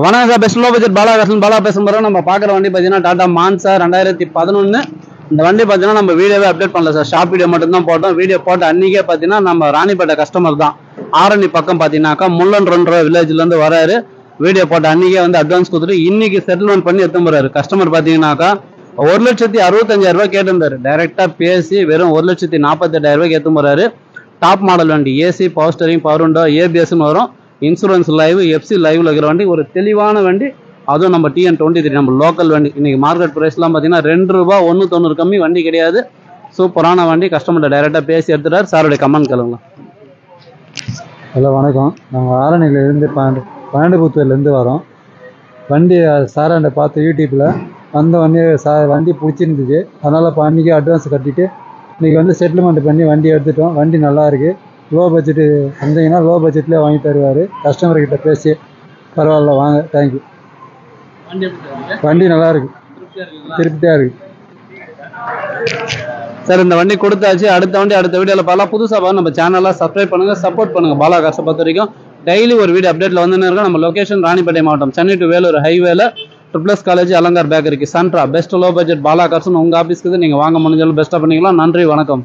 வணக்கம் sir, best low budget Bala பேசுகிறோம். நம்ம பார்க்குற வண்டி பார்த்தீங்கன்னா டாடா மான்சா 2011. இந்த வண்டி பார்த்தீங்கன்னா நம்ம வீடியோவே அப்டேட் பண்ணல சார், ஷாப் வீடியோ மட்டும்தான் போட்டோம். வீடியோ போட்ட அன்றைக்கே பார்த்தீங்கன்னா நம்ம ராணிப்பேட்டை கஸ்டமர் தான், ஆரணி பக்கம் பார்த்தீங்கன்னாக்கா முள்ளன்ற வில்லேஜ்லேருந்து வராரு. வீடியோ போட்ட அன்றைக்கே வந்து அட்வான்ஸ் கொடுத்துட்டு இன்னைக்கு செட்டில்மெண்ட் பண்ணி எடுத்து போறாரு. கஸ்டமர் பார்த்தீங்கன்னாக்கா 1,65,000 கேட்டிருந்தாரு. டைரெக்டாக பேசி வெறும் 1,48,000 எடுத்து போறாரு. டாப் மாடல் வண்டி, AC, power steering, power window, ஏபிஎஸ்ன்னு வரும். இன்சூரன்ஸ் லைவ், எஃப்சி லைவ்ல இருக்கிற வண்டி, ஒரு தெளிவான வண்டி. அதுவும் நம்ம TN23 நம்ம லோக்கல் வண்டி. இன்னைக்கு மார்க்கெட் பிரைஸ்லாம் பார்த்தீங்கன்னா ₹2 190 கம்மி வண்டி கிடையாது. சூப்பரான வண்டி. கஸ்டமர்கிட்ட டைரெக்டாக பேசி எடுத்துட்டார். சாருடைய கமெண்ட் கேளுங்க. ஹலோ வணக்கம், நாங்கள் ஆரணியிலேருந்து பாண்டபுத்தூர்லேருந்து வரோம். வண்டி சாராண்ட பார்த்து யூடியூப்பில் வந்த வண்டி பிடிச்சிருந்துச்சு. அதனால் இப்போ அன்றைக்கி அட்வான்ஸ் கட்டிட்டு இன்றைக்கி வந்து செட்டில்மெண்ட் பண்ணி வண்டி எடுத்துட்டோம். வண்டி நல்லா இருக்குது. லோ பட்ஜெட்டு வந்தீங்கன்னா லோ பட்ஜெட்லேயே வாங்கி தருவார். கஸ்டமர்கிட்ட பேசி பரவாயில்ல வாங்க. தேங்க்யூ. வண்டி நல்லா இருக்கு, திருப்தியாக இருக்குது சார். இந்த வண்டி கொடுத்தாச்சு. அடுத்த வண்டி அடுத்த வீடியோவில் பார்க்கலாம். புதுசாக நம்ம சேனலாக சப்ஸ்கிரைப் பண்ணுங்கள், சப்போர்ட் பண்ணுங்கள். பாலா காசை பொறுத்த வரைக்கும் டெய்லி ஒரு வீடியோ அப்டேட்டில் வந்துன்னு இருக்கோம். நம்ம லொகேஷன் ராணிப்பேட்டை மாவட்டம், சென்னை டு வேலூர் ஹைவேல ட்ரிபிள்எஸ் காலேஜ் அலங்கார் பேக்கரிக்கு சென்ட்ரா. பெஸ்ட் லோ பட்ஜெட் பாலா காசுன்னு உங்கள் ஆஃபீஸ்க்கு நீங்கள் வாங்க முடிஞ்சாலும் பெஸ்ட்டாக பண்ணிக்கலாம். நன்றி, வணக்கம்.